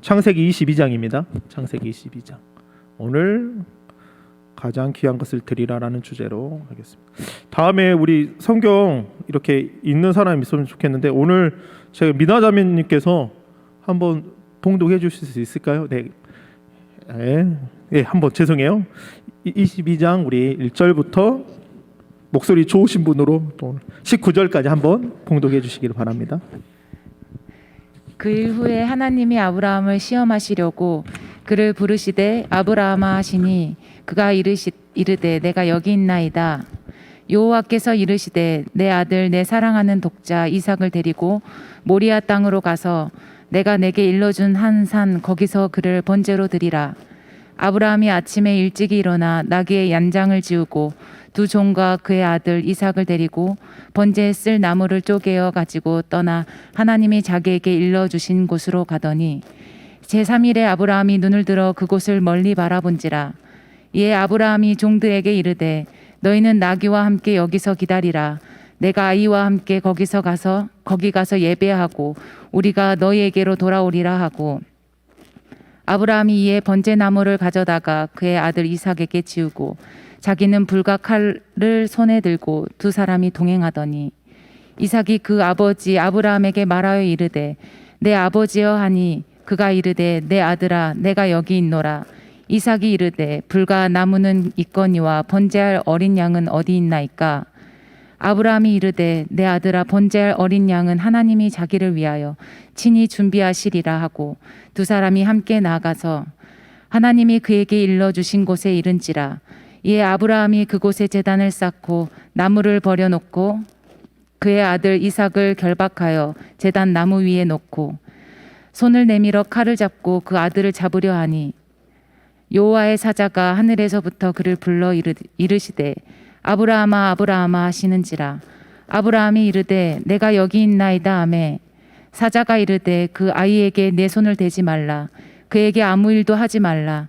창세기 22장입니다. 창세기 22장. 오늘 가장 귀한 것을 드리라라는 주제로 하겠습니다. 다음에 우리 성경 이렇게 읽는 사람이 있으면 좋겠는데 오늘 제가 미나자매님께서 한번 봉독해 주실 수 있을까요? 네. 네, 한번 죄송해요. 22장 우리 1절부터 목소리 좋으신 분으로 또 19절까지 한번 봉독해 주시기를 바랍니다. 그 일 후에 하나님이 아브라함을 시험하시려고 그를 부르시되 아브라함아 하시니 그가 이르되 내가 여기 있나이다. 여호와께서 이르시되 내 아들 내 사랑하는 독자 이삭을 데리고 모리아 땅으로 가서 내가 내게 일러준 한 산 거기서 그를 번제로 드리라. 아브라함이 아침에 일찍이 일어나 나귀의 연장을 지우고 두 종과 그의 아들 이삭을 데리고 번제에 쓸 나무를 쪼개어 가지고 떠나 하나님이 자기에게 일러주신 곳으로 가더니 제3일에 아브라함이 눈을 들어 그곳을 멀리 바라본지라. 이에 아브라함이 종들에게 이르되 너희는 나귀와 함께 여기서 기다리라. 내가 아이와 함께 거기 가서 예배하고 우리가 너희에게로 돌아오리라 하고, 아브라함이 이에 번제나무를 가져다가 그의 아들 이삭에게 지우고 자기는 불과 칼을 손에 들고 두 사람이 동행하더니 이삭이 그 아버지 아브라함에게 말하여 이르되 내 아버지여 하니 그가 이르되 내 아들아 내가 여기 있노라. 이삭이 이르되 불과 나무는 있거니와 번제할 어린 양은 어디 있나이까. 아브라함이 이르되 내 아들아 번제할 어린 양은 하나님이 자기를 위하여 친히 준비하시리라 하고 두 사람이 함께 나아가서 하나님이 그에게 일러주신 곳에 이른지라. 이에 아브라함이 그곳에 제단을 쌓고 나무를 버려놓고 그의 아들 이삭을 결박하여 제단 나무 위에 놓고 손을 내밀어 칼을 잡고 그 아들을 잡으려 하니 여호와의 사자가 하늘에서부터 그를 불러 이르시되 아브라함아 아브라함아 하시는지라. 아브라함이 이르되 내가 여기 있나이다 하매 사자가 이르되 그 아이에게 내 손을 대지 말라. 그에게 아무 일도 하지 말라.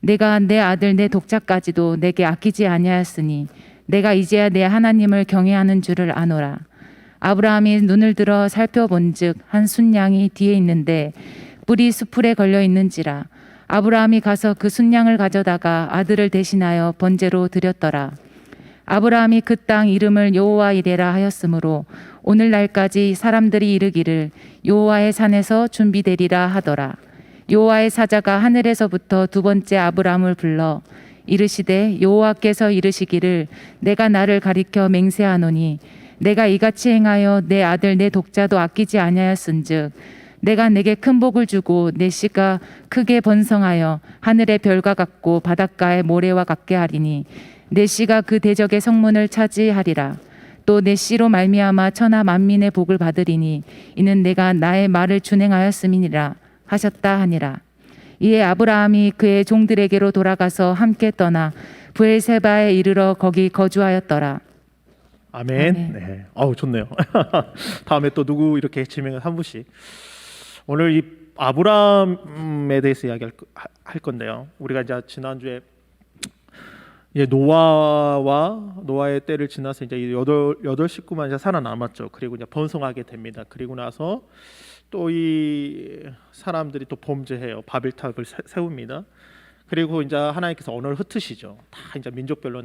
내가 내 아들 내 독자까지도 내게 아끼지 아니하였으니 내가 이제야 내 하나님을 경외하는 줄을 아노라. 아브라함이 눈을 들어 살펴본즉 한 순양이 뒤에 있는데 뿔이 수풀에 걸려 있는지라. 아브라함이 가서 그 순양을 가져다가 아들을 대신하여 번제로 드렸더라. 아브라함이 그 땅 이름을 여호와 이레라 하였으므로 오늘날까지 사람들이 이르기를 여호와의 산에서 준비되리라 하더라. 여호와의 사자가 하늘에서부터 두 번째 아브라함을 불러 이르시되 여호와께서 이르시기를 내가 나를 가리켜 맹세하노니 내가 이같이 행하여 내 아들 내 독자도 아끼지 아니하였은즉 내가 내게 큰 복을 주고 내 씨가 크게 번성하여 하늘의 별과 같고 바닷가의 모래와 같게 하리니 내 씨가 그 대적의 성문을 차지하리라. 또 내 씨로 말미암아 천하 만민의 복을 받으리니 이는 내가 나의 말을 준행하였음이니라 하셨다 하니라. 이에 아브라함이 그의 종들에게로 돌아가서 함께 떠나 브엘세바에 이르러 거기 거주하였더라. 아멘. 아멘. 네. 아우 좋네요. 다음에 또 누구 이렇게 지명을 한 분씩. 오늘 이 아브라함에 대해서 이야기할 건데요. 우리가 이제 지난주에 노아의 때를 지나서 이제 여덟 식구만 이제 살아남았죠. 그리고 이제 번성하게 됩니다. 그리고 나서 또 이 사람들이 또 범죄해요. 바벨탑을 세웁니다. 그리고 이제 하나님께서 언어를 흩으시죠. 다 이제 민족별로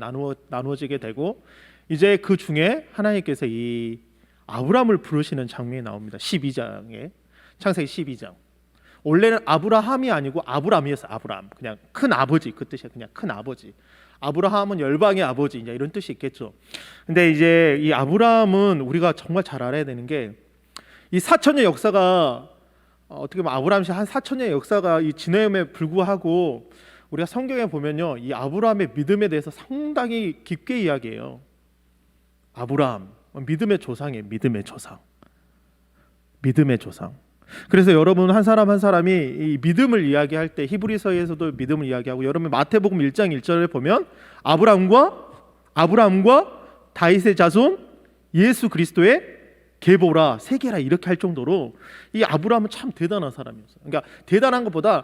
나누어지게 되고 이제 그 중에 하나님께서 이 아브라함을 부르시는 장면이 나옵니다. 12장에 창세기 12장. 원래는 아브라함이 아니고 아브람이었어요. 아브람. 그냥 큰 아버지 그 뜻이에요. 그냥 큰 아버지. 아브라함은 열방의 아버지 이제 이런 뜻이 있겠죠. 근데 이제 이 아브라함은 우리가 정말 잘 알아야 되는 게 이 4천년 역사가 어떻게 보면 아브라함이 한 4천년의 역사가 이 지남에 불구하고 우리가 성경에 보면요. 이 아브라함의 믿음에 대해서 상당히 깊게 이야기해요. 아브라함 믿음의 조상이에요. 믿음의 조상. 믿음의 조상. 그래서 여러분 한 사람 한 사람이 이 믿음을 이야기할 때 히브리서에서도 믿음을 이야기하고 여러분 마태복음 1장 1절에 보면 아브라함과 다윗의 자손 예수 그리스도의 계보라 세계라 이렇게 할 정도로 이 아브라함은 참 대단한 사람이었어요. 그러니까 대단한 것보다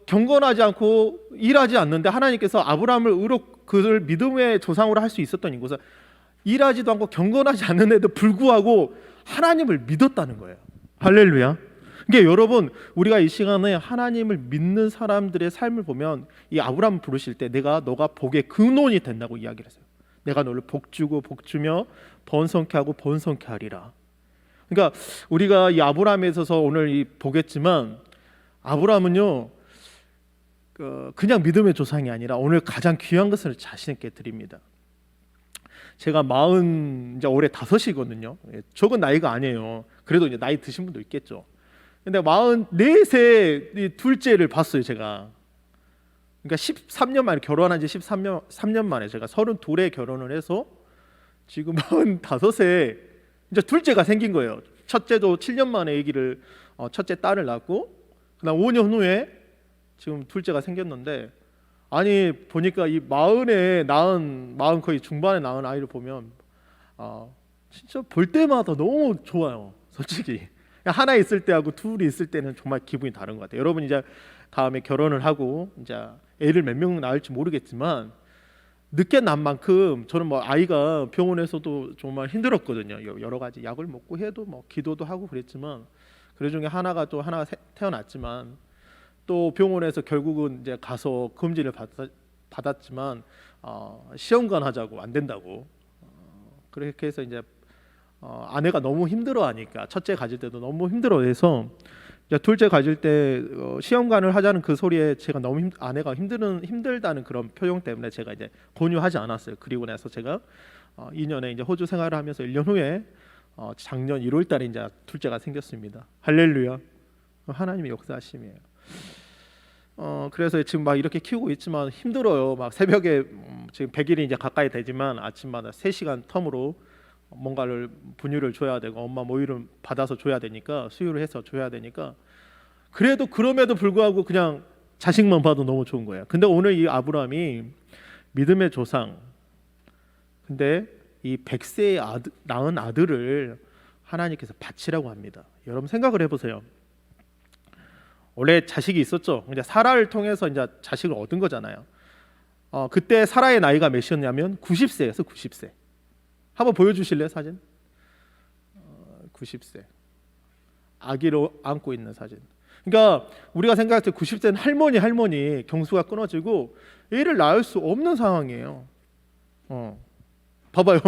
경건하지 않고 일하지 않는데 하나님께서 아브라함을 그를 믿음의 조상으로 할 수 있었던 이곳은 일하지도 않고 경건하지 않는데도 불구하고 하나님을 믿었다는 거예요. 할렐루야. 그러니까 여러분, 우리가 이 시간에 하나님을 믿는 사람들의 삶을 보면 이 아브라함 부르실 때 너가 복의 근원이 된다고 이야기를 했어요. 내가 너를 복주고 복주며 번성케 하고 번성케 하리라. 그러니까 우리가 이 아브라함에 있어서 오늘 보겠지만, 아브라함은요 그냥 믿음의 조상이 아니라 오늘 가장 귀한 것을 자신에게 드립니다. 제가 40 이제 올해 5이거든요. 적은 나이가 아니에요. 그래도 이제 나이 드신 분도 있겠죠. 근데 44세 이 둘째를 봤어요, 제가. 그러니까 13년 만에, 결혼한 지 3년 만에 제가 32에 결혼을 해서 지금 45세 이제 둘째가 생긴 거예요. 첫째도 7년 만에 아기를 첫째 딸을 낳고, 그다음 5년 후에 지금 둘째가 생겼는데, 아니 보니까 이 40에 낳은, 40 거의 중반에 낳은 아이를 보면 진짜 볼 때마다 너무 좋아요, 솔직히. 하나 있을 때하고 둘이 있을 때는 정말 기분이 다른 것 같아요. 여러분 이제 다음에 결혼을 하고 이제 애를 몇 명 낳을지 모르겠지만, 늦게 낳은 만큼 저는 뭐 아이가 병원에서도 정말 힘들었거든요. 여러 가지 약을 먹고 해도 뭐 기도도 하고 그랬지만, 그 중에 하나가 태어났지만, 또 병원에서 결국은 이제 가서 검진을 받았지만 시험관 하자고 안 된다고. 그렇게 해서 이제 아내가 너무 힘들어하니까, 첫째 가질 때도 너무 힘들어해서 이제 둘째 가질 때 시험관을 하자는 그 소리에 제가 너무 아내가 힘들다는 그런 표정 때문에 제가 이제 권유하지 않았어요. 그리고 나서 제가 2년에 이제 호주 생활을 하면서 1년 후에 작년 1월달에 이제 둘째가 생겼습니다. 할렐루야. 하나님의 역사하심이에요. 그래서 지금 막 이렇게 키우고 있지만 힘들어요. 막 새벽에 지금 100일이 이제 가까이 되지만 아침마다 3시간 텀으로 뭔가를 분유를 줘야 되고, 엄마 모유를 받아서 줘야 되니까, 수유를 해서 줘야 되니까, 그래도 그럼에도 불구하고 그냥 자식만 봐도 너무 좋은 거예요. 근데 오늘 이 아브라함이 믿음의 조상, 근데 이 100세에 낳은 아들을 하나님께서 바치라고 합니다. 여러분 생각을 해보세요. 원래 자식이 있었죠. 이제 사라를 통해서 이제 자식을 얻은 거잖아요. 그때 사라의 나이가 몇이었냐면 90세였어. 90세. 한번 보여주실래요, 사진? 90세. 아기를 안고 있는 사진. 그러니까 우리가 생각할 때 90세는 할머니 경수가 끊어지고 애를 낳을 수 없는 상황이에요. 봐봐요.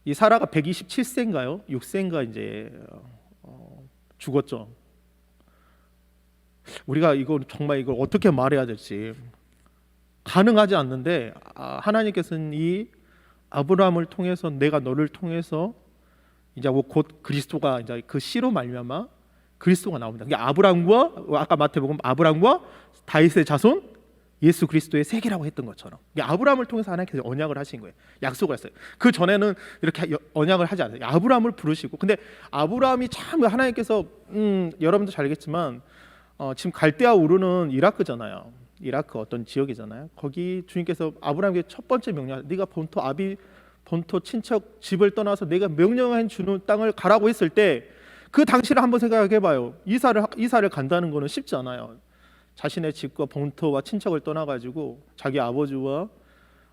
이 사라가 127세인가요? 6세인가 이제 죽었죠. 우리가 정말 이걸 어떻게 말해야 될지 가능하지 않는데, 하나님께서는 이 아브라함을 통해서, 내가 너를 통해서 이제 곧 그리스도가 이제 그 씨로 말미암아 그리스도가 나옵니다. 그게 아브라함과, 아까 마태복음 아브라함과 다윗의 자손 예수 그리스도의 세계라고 했던 것처럼, 아브라함을 통해서 하나님께서 언약을 하신 거예요. 약속을 했어요. 그 전에는 이렇게 언약을 하지 않아요. 아브라함을 부르시고, 근데 아브라함이 참 하나님께서 여러분도 잘 알겠지만 지금 갈대아 우르는 이라크잖아요. 이라크 어떤 지역이잖아요. 거기 주님께서 아브라함에게 첫 번째 명령, 네가 본토 친척 집을 떠나서 내가 명령한 주는 땅을 가라고 했을 때, 그 당시를 한번 생각해봐요. 이사를 간다는 거는 쉽지 않아요. 자신의 집과 본토와 친척을 떠나가지고 자기 아버지와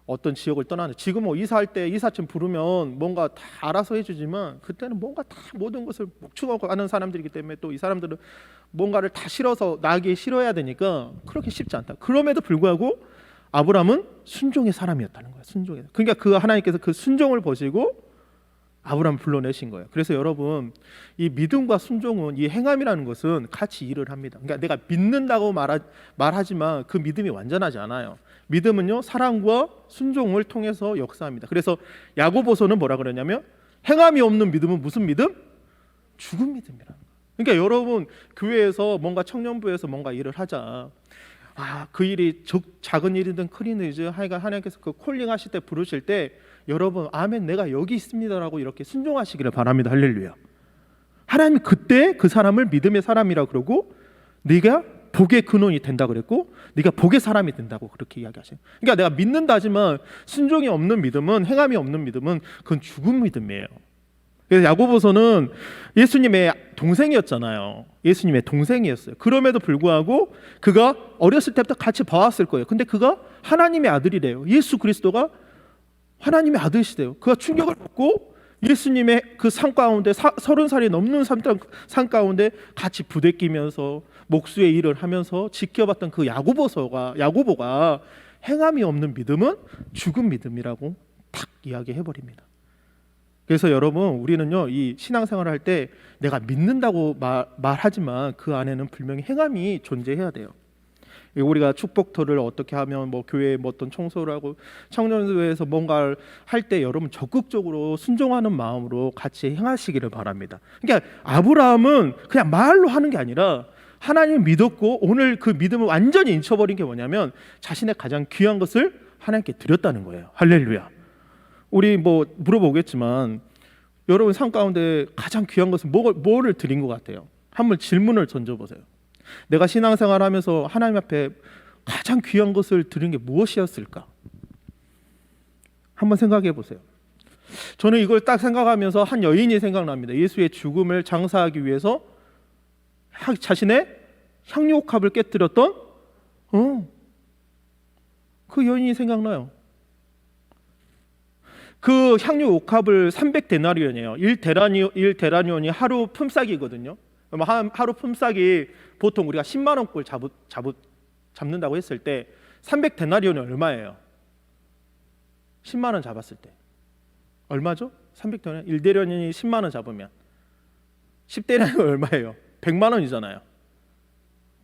어떤 지역을 떠나는, 지금 뭐 이사할 때 이사팀 부르면 뭔가 다 알아서 해주지만, 그때는 뭔가 다 모든 것을 목축하고 하는 사람들이기 때문에, 또 이 사람들은 뭔가를 다 실어서 나에게 실어야 되니까 그렇게 쉽지 않다. 그럼에도 불구하고 아브라함은 순종의 사람이었다는 거예요. 순종의. 그러니까 그 하나님께서 그 순종을 보시고 아브라함을 불러내신 거예요. 그래서 여러분, 이 믿음과 순종은, 이 행함이라는 것은 같이 일을 합니다. 그러니까 내가 믿는다고 말하지만 그 믿음이 완전하지 않아요. 믿음은요, 사랑과 순종을 통해서 역사합니다. 그래서 야고보서는 뭐라 그러냐면, 행함이 없는 믿음은 무슨 믿음? 죽은 믿음이라는 거예요. 그러니까 여러분, 교회에서 뭔가 청년부에서 뭔가 일을 하자, 그 일이 작은 일이든 큰 일이든 하나님께서 그 콜링 하실 때, 부르실 때, 여러분 아멘, 내가 여기 있습니다라고 이렇게 순종하시기를 바랍니다. 할렐루야. 하나님이 그때 그 사람을 믿음의 사람이라 그러고, 네가 복의 근원이 된다 그랬고, 네가 복의 사람이 된다고 그렇게 이야기하셔요. 그러니까 내가 믿는다 하지만 순종이 없는 믿음은, 행함이 없는 믿음은 그건 죽은 믿음이에요. 그래서 야고보서는 예수님의 동생이었잖아요. 예수님의 동생이었어요. 그럼에도 불구하고 그가 어렸을 때부터 같이 봐왔을 거예요. 근데 그가 하나님의 아들이래요. 예수 그리스도가 하나님의 아들이시대요. 그가 충격을 받고 예수님의 그 산 가운데 30살이 넘는 산 가운데 같이 부대끼면서 목수의 일을 하면서 지켜봤던 그 야고보가 행함이 없는 믿음은 죽은 믿음이라고 탁 이야기해버립니다. 그래서 여러분, 우리는요, 이 신앙생활을 할 때 내가 믿는다고 말하지만 그 안에는 분명히 행함이 존재해야 돼요. 우리가 축복토를 어떻게 하면 뭐 교회에 뭐 어떤 청소를 하고 청년교회에서 뭔가를 할 때 여러분 적극적으로 순종하는 마음으로 같이 행하시기를 바랍니다. 그러니까 아브라함은 그냥 말로 하는 게 아니라 하나님을 믿었고 오늘 그 믿음을 완전히 잊혀버린 게 뭐냐면 자신의 가장 귀한 것을 하나님께 드렸다는 거예요. 할렐루야. 우리 뭐 물어보겠지만 여러분 삶 가운데 가장 귀한 것은 뭐를 드린 것 같아요? 한번 질문을 던져보세요. 내가 신앙생활을 하면서 하나님 앞에 가장 귀한 것을 드린 게 무엇이었을까? 한번 생각해 보세요. 저는 이걸 딱 생각하면서 한 여인이 생각납니다. 예수의 죽음을 장사하기 위해서 자신의 향유옥합을 깨뜨렸던 그 여인이 생각나요. 그 향유옥합을 300데나리온이에요. 1데나리온이 하루 품삯이거든요. 하루 품삯이 보통 우리가 10만 원꼴 잡는다고 했을 때 300데나리온이 얼마예요? 10만 원 잡았을 때 얼마죠? 300데나리온 1데나리온이 10만 원 잡으면 10데나리온 얼마예요? 100만 원이잖아요.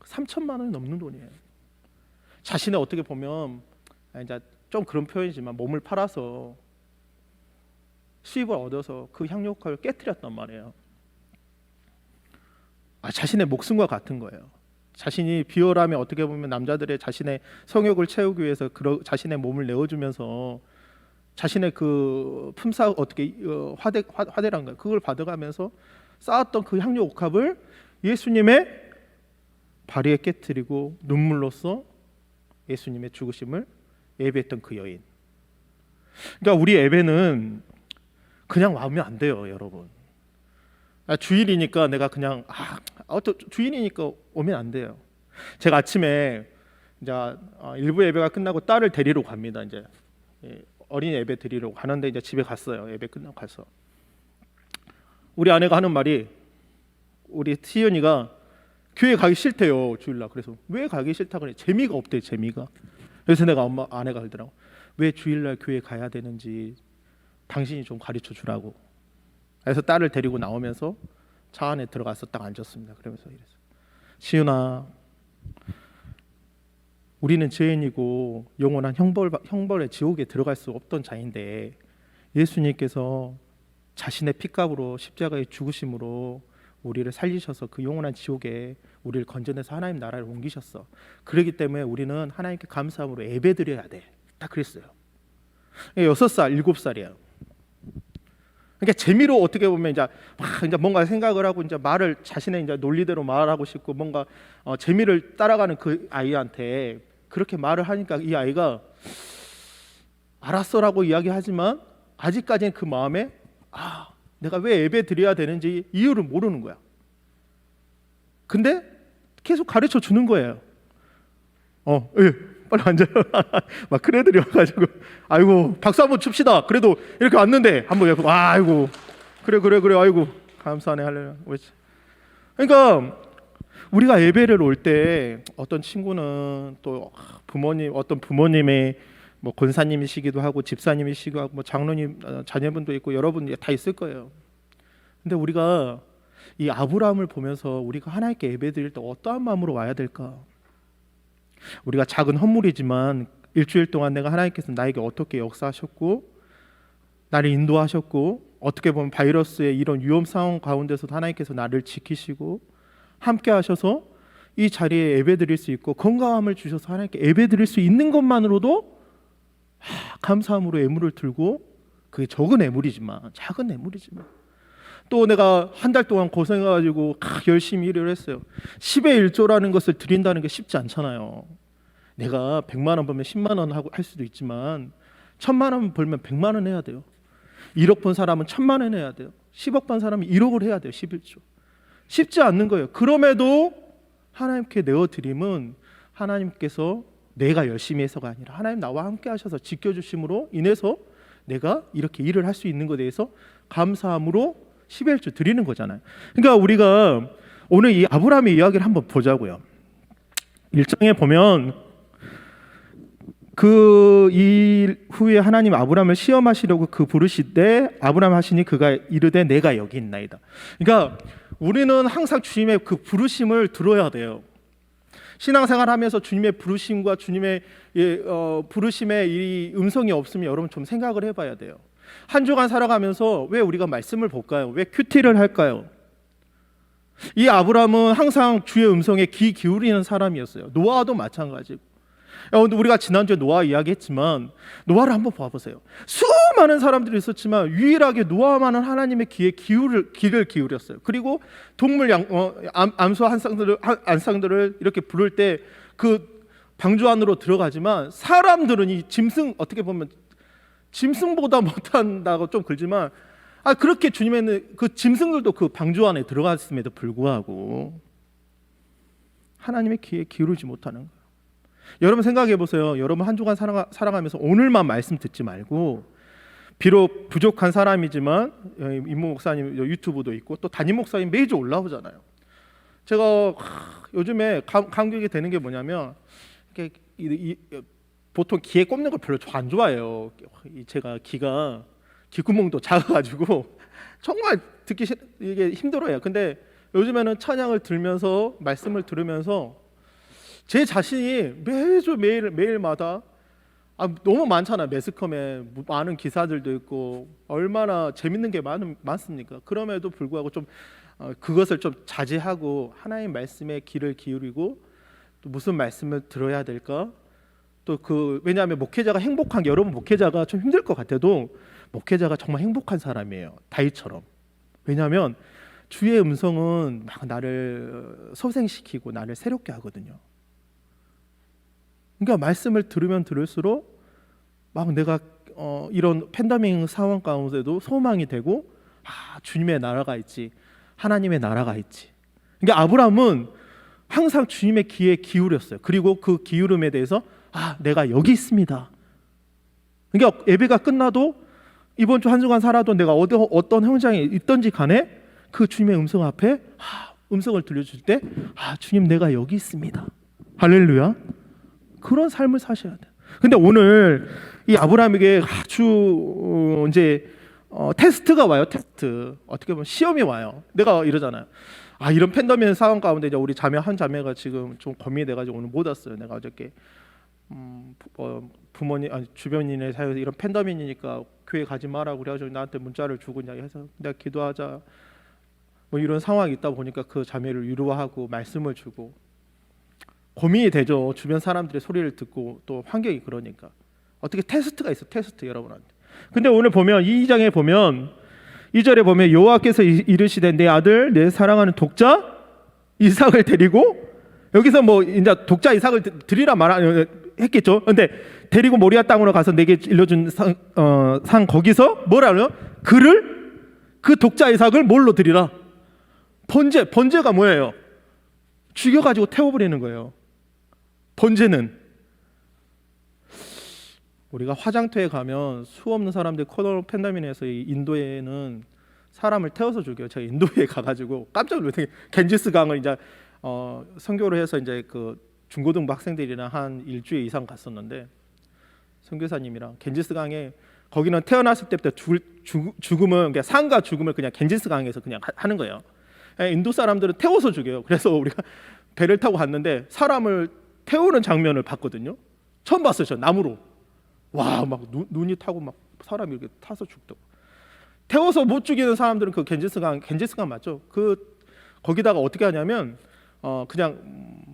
3천만 원이 넘는 돈이에요. 자신의 어떻게 보면 이제 좀 그런 표현이지만 몸을 팔아서 수입을 얻어서 그 향유옥합을 깨뜨렸단 말이에요. 자신의 목숨과 같은 거예요. 자신이 비열함에 어떻게 보면 남자들의 자신의 성욕을 채우기 위해서 자신의 몸을 내어주면서 자신의 그 품삯 어떻게 화대란 거예요. 그걸 받아가면서 쌓았던 그 향유옥합을 예수님의 발위에 깨뜨리고 눈물로써 예수님의 죽으심을 예배했던 그 여인. 그러니까 우리 예배는 그냥 와면 안 돼요, 여러분. 주일이니까 내가 그냥 주일이니까 오면 안 돼요. 제가 아침에 이제 일부 예배가 끝나고 딸을 데리러 갑니다. 이제 어린이 예배 드리러 가는데 이제 집에 갔어요. 예배 끝나고 가서 우리 아내가 하는 말이 우리 시연이가 교회 가기 싫대요, 주일날. 그래서 왜 가기 싫다 그래? 재미가 없대, 재미가. 그래서 내가 아내가 그러더라고. 왜 주일날 교회 가야 되는지 당신이 좀 가르쳐 주라고. 그래서 딸을 데리고 나오면서 차 안에 들어가서 딱 앉았습니다. 그러면서 이랬어요. 시은아, 우리는 죄인이고 영원한 형벌의 지옥에 들어갈 수 없던 자인데 예수님께서 자신의 피값으로 십자가에 죽으심으로 우리를 살리셔서 그 영원한 지옥에 우리를 건져내서 하나님 나라를 옮기셨어. 그렇기 때문에 우리는 하나님께 감사함으로 예배드려야 돼. 딱 그랬어요. 6살, 7살이에요. 그러니까 재미로 어떻게 보면 이제 뭔가 생각을 하고 이제 말을 자신의 이제 논리대로 말하고 싶고 뭔가 재미를 따라가는 그 아이한테 그렇게 말을 하니까 이 아이가 알았어라고 이야기하지만 아직까지는 그 마음에 내가 왜 예배 드려야 되는지 이유를 모르는 거야. 근데 계속 가르쳐 주는 거예요. 빨리 앉아요. 막 큰 애들이 와가지고 아이고 박수 한번 칩시다. 그래도 이렇게 왔는데 한번 아이고 그래 아이고 감사하네 할렐루야. 그러니까 우리가 예배를 올 때 어떤 친구는 또 어떤 부모님의 뭐 권사님이시기도 하고 집사님이시기도 하고 뭐 장로님 자녀분도 있고 여러분 다 있을 거예요. 근데 우리가 이 아브라함을 보면서 우리가 하나님께 예배드릴 때 어떠한 마음으로 와야 될까? 우리가 작은 헌물이지만 일주일 동안 내가 하나님께서 나에게 어떻게 역사하셨고 나를 인도하셨고 어떻게 보면 바이러스의 이런 위험 상황 가운데서도 하나님께서 나를 지키시고 함께 하셔서 이 자리에 예배드릴 수 있고 건강함을 주셔서 하나님께 예배드릴 수 있는 것만으로도 감사함으로 예물을 들고 그게 작은 예물이지만 또 내가 한 달 동안 고생해가지고 열심히 일을 했어요. 10의 1조라는 것을 드린다는 게 쉽지 않잖아요. 내가 100만 원 벌면 10만 원 하고 할 수도 있지만 1000만 원 벌면 100만 원 해야 돼요. 1억 번 사람은 1000만 원 해야 돼요. 10억 번 사람은 1억을 해야 돼요. 11조. 쉽지 않는 거예요. 그럼에도 하나님께 내어드림은 하나님께서 내가 열심히 해서가 아니라 하나님 나와 함께 하셔서 지켜주심으로 인해서 내가 이렇게 일을 할 수 있는 것에 대해서 감사함으로 11조 드리는 거잖아요. 그러니까 우리가 오늘 이 아브라함의 이야기를 한번 보자고요. 1장에 보면 그 일 후에 하나님 아브라함을 시험하시려고 그 부르시되 아브라함 하시니 그가 이르되 내가 여기 있나이다. 그러니까 우리는 항상 주님의 그 부르심을 들어야 돼요. 신앙생활하면서 주님의 부르심과 주님의 부르심의 이 음성이 없으면 여러분 좀 생각을 해봐야 돼요. 한 주간 살아가면서 왜 우리가 말씀을 볼까요? 왜 큐티를 할까요? 이 아브라함은 항상 주의 음성에 귀 기울이는 사람이었어요. 노아도 마찬가지고. 우리가 지난주에 노아 이야기했지만 노아를 한번 봐보세요. 수많은 사람들이 있었지만 유일하게 노아만은 하나님의 귀에 귀를 기울였어요. 그리고 동물 암소 안상들을 이렇게 부를 때 그 방주 안으로 들어가지만 사람들은 이 짐승 어떻게 보면 짐승보다 못한다고 좀 그러지만 그렇게 주님의 그 짐승들도 그 방주 안에 들어갔음에도 불구하고 하나님의 귀에 기울이지 못하는 거예요. 여러분 생각해 보세요. 여러분 한 주간 살아가면서 오늘만 말씀 듣지 말고 비록 부족한 사람이지만 임모 목사님 유튜브도 있고 또 담임 목사님 매주 올라오잖아요. 제가 요즘에 감격이 되는 게 뭐냐면 보통 귀에 꼽는 걸 별로 안 좋아해요. 제가 귀구멍도 작아가지고 정말 듣기 이게 힘들어요. 근데 요즘에는 찬양을 들면서 말씀을 들으면서 제 자신이 매일마다 너무 많잖아요. 매스컴에 많은 기사들도 있고 얼마나 재밌는 게 많습니까? 그럼에도 불구하고 좀 그것을 좀 자제하고 하나님 말씀에 귀를 기울이고 또 무슨 말씀을 들어야 될까? 또 왜냐하면 목회자가 행복한 게 여러분 목회자가 좀 힘들 것 같아도 목회자가 정말 행복한 사람이에요. 다윗처럼. 왜냐하면 주의 음성은 막 나를 소생시키고 나를 새롭게 하거든요. 그러니까 말씀을 들으면 들을수록 막 내가 이런 팬데믹 상황 가운데도 소망이 되고 주님의 나라가 있지, 하나님의 나라가 있지. 그러니까 아브라함은 항상 주님의 귀에 기울였어요. 그리고 그 기울음에 대해서 내가 여기 있습니다. 그러니까 예배가 끝나도 이번 주 한 주간 살아도 내가 어떤 현장에 있든지 간에 그 주님의 음성 앞에 음성을 들려줄 때 주님 내가 여기 있습니다. 할렐루야. 그런 삶을 사셔야 돼요. 근데 오늘 이 아브라함에게 아주 이제 테스트가 와요. 테스트. 어떻게 보면 시험이 와요. 내가 이러잖아요. 이런 팬데믹 상황 가운데 이제 우리 한 자매가 지금 좀 고민이 돼가지고 오늘 못 왔어요. 내가 어저께 부모님 주변인의 사이에서 이런 팬데믹이니까 교회 가지 마라고 그래가지고 나한테 문자를 주고 해서 내가 기도하자. 뭐 이런 상황이 있다 보니까 그 자매를 위로하고 말씀을 주고 고민이 되죠. 주변 사람들의 소리를 듣고 또 환경이 그러니까 어떻게 테스트가 있어. 테스트 여러분한테. 근데 오늘 보면 이 2장에 보면 2절에 보면 여호와께서 이르시되 내 아들 내 사랑하는 독자 이삭을 데리고 여기서 뭐 이제 독자 이삭을 드리라 했겠죠. 근데 데리고 모리아 땅으로 가서 내게 일러준 상 거기서 뭐라고요? 그 독자 이삭을 뭘로 드리라? 번제가 뭐예요? 죽여가지고 태워버리는 거예요. 번제는 우리가 화장터에 가면 수 없는 사람들이 코로나 팬데믹에서 인도에는 사람을 태워서 죽여요. 제가 인도에 가가지고 깜짝 놀랐어요. 겐지스 강을 이제 선교를 해서 이제 그 중고등부 학생들이랑 한 일주일 이상 갔었는데 선교사님이랑 겐지스 강에 거기는 태어났을 때부터 죽음은 그냥 삶과 죽음을 그냥 겐지스 강에서 그냥 하는 거예요. 인도 사람들은 태워서 죽여요. 그래서 우리가 배를 타고 갔는데 사람을 태우는 장면을 봤거든요. 처음 봤어요. 저 나무로. 와, 막 눈이 타고 막 사람이 이렇게 타서 죽더라고. 태워서 못 죽이는 사람들은 그 겐지스강 맞죠? 거기다가 어떻게 하냐면 그냥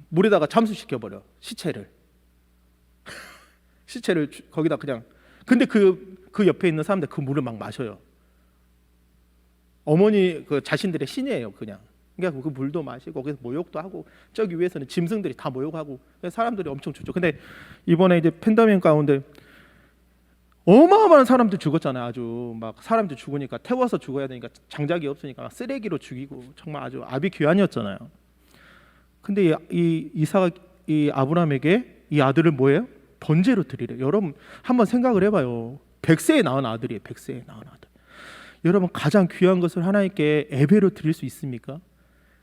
물에다가 잠수시켜 버려. 시체를 거기다 그냥. 근데 그 옆에 있는 사람들 그 물을 막 마셔요. 어머니 그 자신들의 신이에요, 그냥. 그러니까 그 물도 마시고 거기서 모욕도 하고 저기 위에서는 짐승들이 다 모욕하고 사람들이 엄청 죽죠. 근데 이번에 이제 팬데믹 가운데 어마어마한 사람들 죽었잖아요. 아주 막 사람들 죽으니까 태워서 죽어야 되니까 장작이 없으니까 쓰레기로 죽이고 정말 아주 아비규환이었잖아요. 근데 이 아브라함에게 이 아들을 뭐예요? 번제로 드리래. 여러분 한번 생각을 해봐요. 100세에 낳은 아들이에요. 100세에 낳은 아들. 여러분 가장 귀한 것을 하나님께 예배로 드릴 수 있습니까?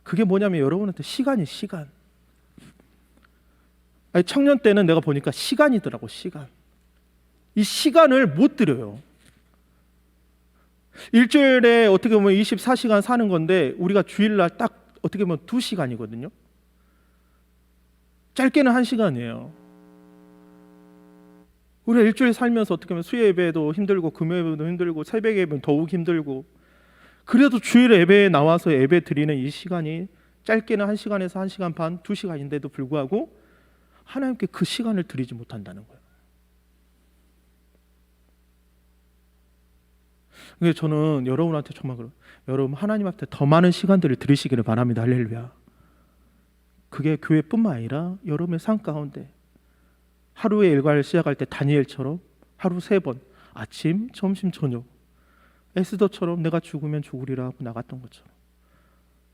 그게 뭐냐면 여러분한테 시간이 시간. 아니, 청년 때는 내가 보니까 시간이더라고. 시간. 이 시간을 못 드려요. 일주일에 어떻게 보면 24시간 사는 건데 우리가 주일날 딱 어떻게 보면 2시간이거든요. 짧게는 1시간이에요. 우리가 일주일 살면서 어떻게 보면 수요 예배도 힘들고 금요 예배도 힘들고 새벽 예배는 더욱 힘들고, 그래도 주일 예배에 나와서 예배 드리는 이 시간이 짧게는 1시간에서 1시간 반, 2시간인데도 불구하고 하나님께 그 시간을 드리지 못한다는 거예요. 그래서 저는 여러분한테 정말 그래요. 여러분 하나님 앞에 더 많은 시간들을 드리시기를 바랍니다. 할렐루야. 그게 교회뿐만 아니라 여러분의 삶 가운데 하루의 일과를 시작할 때 다니엘처럼 하루 3번 아침, 점심, 저녁, 에스더처럼 내가 죽으면 죽으리라 하고 나갔던 것처럼,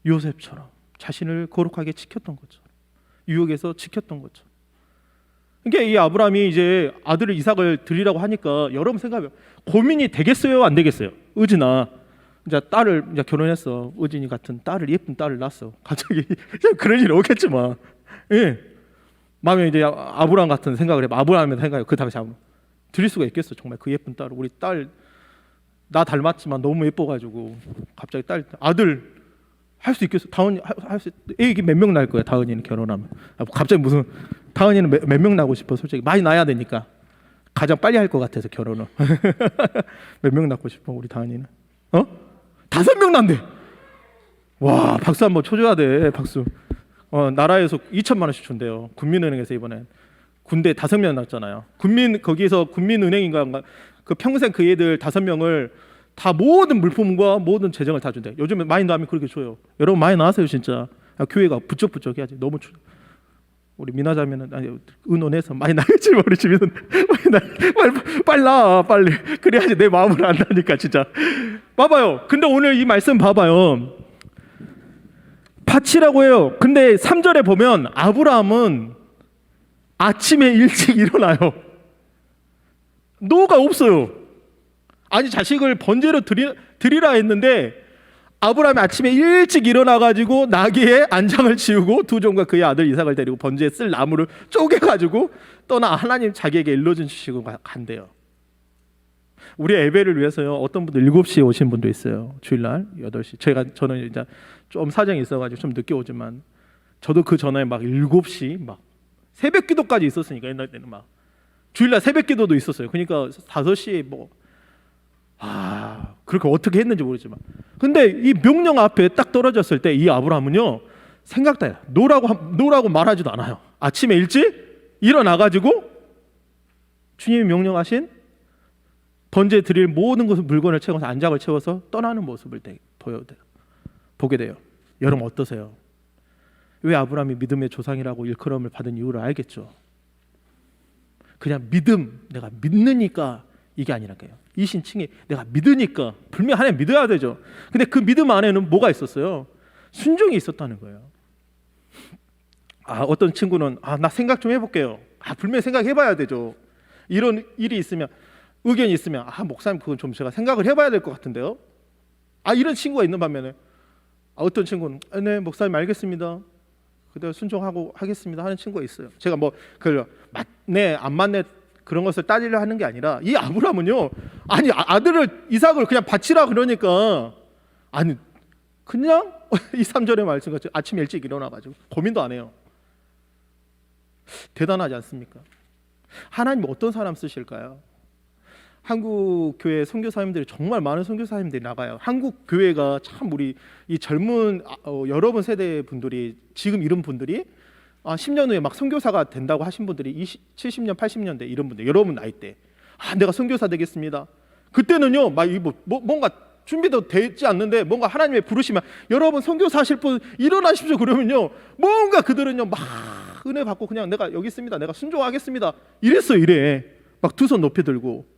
요셉처럼 자신을 거룩하게 지켰던 것처럼, 유혹에서 지켰던 것처럼. 그러니까 이 아브라함이 이제 아들을 이삭을 드리라고 하니까 여러분 생각해요. 고민이 되겠어요, 안 되겠어요? 의진아 이제 딸을 이제 결혼했어. 의진이 같은 딸을, 예쁜 딸을 낳았어. 갑자기 그런 일이 오겠지만, 예, 마음에 이제 아브라함 같은 생각을 해. 아브라함의 생각이 그 당시 드릴 수가 있겠어? 정말 그 예쁜 딸을, 우리 딸 나 닮았지만 너무 예뻐가지고 갑자기 딸 아들 할 수 있겠어? 다은이 할 수, 애기 몇 명 낳을 거야? 다은이는 결혼하면 갑자기 무슨 다은이는 몇 명 낳고 싶어? 솔직히 많이 낳아야 되니까 가장 빨리 할 것 같아서 결혼을. 몇 명 낳고 싶어 우리 다은이는? 5명 낳는데. 와, 박수 한번 쳐줘야 돼. 박수. 나라에서 2천만 원씩 준대요. 국민은행에서 이번에 군대 5명 낳았잖아요. 거기서 국민은행인가 그 평생 그 애들 5명을 다 모든 물품과 모든 재정을 다 준대. 요즘에 많이 나면 그렇게 줘요. 여러분 많이 나왔어요 진짜. 교회가 부쩍부쩍 해야지. 너무 우리 미나자매는 아니 의논해서 많이 나겠지. 우리 집에는 빨리 나와 빨리. 그래야지 내 마음을 안다니까 진짜. 봐봐요. 근데 오늘 이 말씀 봐봐요. 밭이라고 해요. 근데 3절에 보면 아브라함은 아침에 일찍 일어나요. 노가 없어요. 아니 자식을 번제로 드리라 했는데 아브라함이 아침에 일찍 일어나가지고 나귀의 안장을 치우고 두 종과 그의 아들 이삭을 데리고 번제에 쓸 나무를 쪼개가지고 떠나 하나님 자기에게 일러준 주시고 간대요. 우리 예배를 위해서요. 어떤 분들 7시에 오신 분도 있어요. 주일날 8시. 저는 이제 좀 사정이 있어가지고 좀 늦게 오지만 저도 그 전에 막 7시 막 새벽 기도까지 있었으니까 옛날 때는 막 주일날 새벽 기도도 있었어요. 그러니까 5시에 그렇게 어떻게 했는지 모르지만, 근데 이 명령 앞에 딱 떨어졌을 때 이 아브라함은요 생각도 해요. 노라고 말하지도 않아요. 아침에 일찍 일어나가지고 주님이 명령하신 번제 드릴 모든 것을 물건을 채워서 안장을 채워서 떠나는 모습을 보게 돼요. 여러분 어떠세요? 왜 아브라함이 믿음의 조상이라고 일컬음을 받은 이유를 알겠죠? 그냥 내가 믿으니까 이게 아니라고요. 이 신칭이 내가 믿으니까, 분명히 하나님 믿어야 되죠. 근데 그 믿음 안에는 뭐가 있었어요? 순종이 있었다는 거예요. 어떤 친구는 나 생각 좀 해볼게요. 분명히 생각해봐야 되죠. 이런 일이 있으면, 의견이 있으면 목사님 그건 좀 제가 생각을 해봐야 될 것 같은데요. 이런 친구가 있는 반면에 어떤 친구는 네 목사님 알겠습니다. 그대로 순종하고 하겠습니다 하는 친구가 있어요. 제가 맞네 안 맞네 그런 것을 따지려 하는 게 아니라 이 아브라함은요, 아들을 이삭을 그냥 바치라 그러니까 그냥 이 3절의 말씀같이 아침에 일찍 일어나가지고 고민도 안 해요. 대단하지 않습니까? 하나님 어떤 사람 쓰실까요? 한국 교회 선교사님들이 정말 많은 선교사님들이 나가요. 한국 교회가 참 우리 이 젊은 여러분 세대 분들이 지금 이런 분들이 10년 후에 막 선교사가 된다고 하신 분들이 70년, 80년대 이런 분들, 여러분 나이 때 내가 선교사 되겠습니다. 그때는요, 뭔가 준비도 되지 않는데 뭔가 하나님의 부르시면 여러분 선교사 하실 분 일어나십시오 그러면요, 뭔가 그들은요 막 은혜 받고 그냥 내가 여기 있습니다, 내가 순종하겠습니다 이래 막 두 손 높이 들고.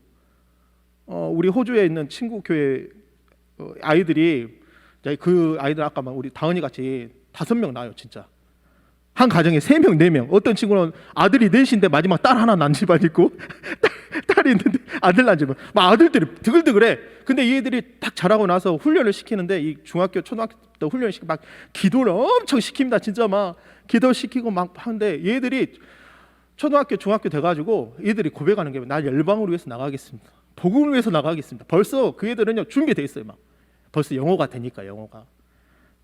우리 호주에 있는 친구 교회 아이들이 그 아이들 아까 우리 다은이 같이 5명 낳아요. 진짜 한 가정에 3명, 4명. 어떤 친구는 아들이 넷인데 마지막 딸 하나 난 집안 있고 딸이 딸이 있는데 아들 낳지만 막 아들들이 드글드글해. 근데 이 애들이 딱 자라고 나서 훈련을 시키는데 이 중학교 초등학교 때 훈련을 시키고 막 기도를 엄청 시킵니다. 진짜 막 기도시키고 막 하는데 얘들이 초등학교 중학교 돼가지고 얘들이 고백하는 게 나 열방을 위해서 나가겠습니다. 복음을 위해서 나가겠습니다. 벌써 그 애들은요 준비돼 있어요. 막 벌써 영어가 되니까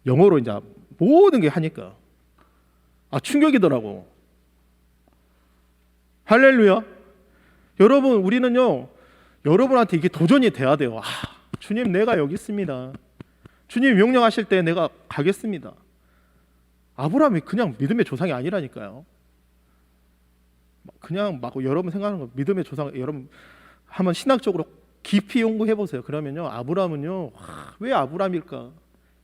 영어로 이제 모든 게 하니까 충격이더라고. 할렐루야. 여러분 우리는요 여러분한테 이게 도전이 돼야 돼요. 주님 내가 여기 있습니다. 주님 명령하실 때 내가 가겠습니다. 아브라함이 그냥 믿음의 조상이 아니라니까요. 그냥 막 여러분 생각하는 거 믿음의 조상 여러분 한번 신학적으로 깊이 연구해 보세요. 그러면요 아브라함은요 왜 아브라함일까?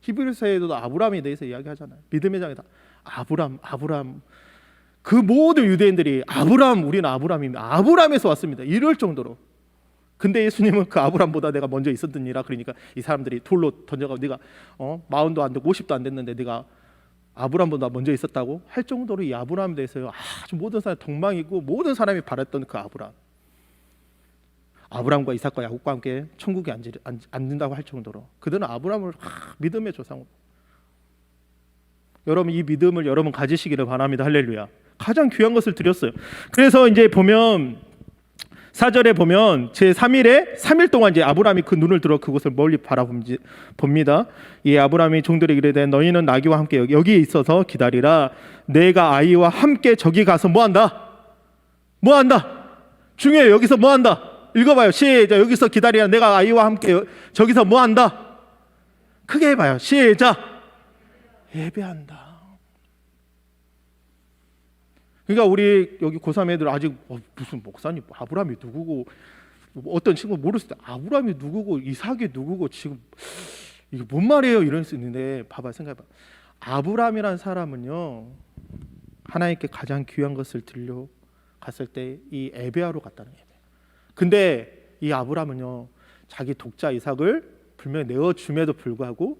히브리서에도 아브라함에 대해서 이야기하잖아요. 믿음의 장이다. 아브라함 그 모든 유대인들이 우리는 아브라함입니다. 아브라함에서 왔습니다. 이럴 정도로. 근데 예수님은 그 아브라함보다 내가 먼저 있었더니라. 그러니까 이 사람들이 돌로 던져가고 네가 40도 안 되고 50도 안 됐는데 네가 아브라함보다 먼저 있었다고 할 정도로 이 아브라함에 대해서 아주 모든 사람이 덕망이고 모든 사람이 바랐던 그 아브라함과 이삭과 야곱과 함께 천국에 앉는다고 할 정도로 그들은 아브라함을 믿음의 조상으로. 여러분 이 믿음을 여러분 가지시기를 바랍니다. 할렐루야. 가장 귀한 것을 드렸어요. 그래서 이제 보면 4절에 보면 제3일에 3일 동안 이제 아브라함이 그 눈을 들어 그곳을 멀리 바라봅니다. 이 아브라함이 종들에게 이르되 너희는 나귀와 함께 여기에 있어서 기다리라. 내가 아이와 함께 저기 가서 뭐한다? 중요해요. 여기서 뭐한다? 읽어봐요. 시작. 여기서 기다리라. 내가 아이와 함께 저기서 뭐한다? 크게 해봐요. 시작. 예배한다. 그러니까 우리 여기 고3 애들 아직 무슨 목사님 아브라함이 누구고 어떤 친구 모를 수도 아브라함이 누구고 이삭이 누구고 지금 이게 뭔 말이에요 이럴 수 있는데 봐봐 생각해봐. 아브라함이라는 사람은요 하나님께 가장 귀한 것을 들려 갔을 때 이 에베아로 갔다는 예배. 근데 이 아브라함은요 자기 독자 이삭을 분명히 내어줌에도 불구하고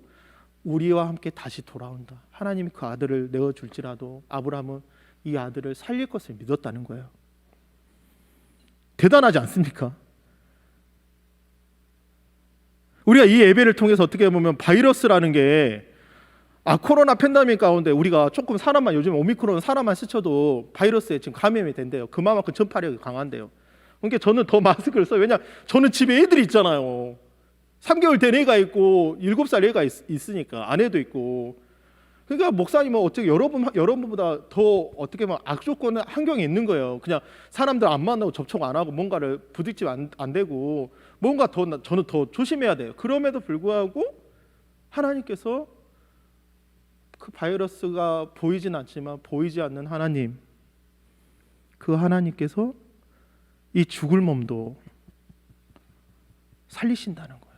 우리와 함께 다시 돌아온다. 하나님이 그 아들을 내어줄지라도 아브라함은 이 아들을 살릴 것을 믿었다는 거예요. 대단하지 않습니까? 우리가 이 예배를 통해서 어떻게 보면 바이러스라는 게 코로나 팬데믹 가운데 우리가 조금 사람만 요즘 오미크론 사람만 스쳐도 바이러스에 지금 감염이 된대요. 그만큼 전파력이 강한데요. 그러니까 저는 더 마스크를 써요. 왜냐 저는 집에 애들이 있잖아요. 3개월 된 애가 있고 7살 애가 있으니까 아내도 있고. 그러니까 목사님은 어떻게 여러분보다 더 어떻게 보면 악조건 환경에 있는 거예요. 그냥 사람들 안 만나고 접촉 안 하고 뭔가를 부딪히면 안 되고 뭔가 저는 더 조심해야 돼요. 그럼에도 불구하고 하나님께서 그 바이러스가 보이진 않지만 보이지 않는 하나님, 그 하나님께서 이 죽을 몸도 살리신다는 거예요.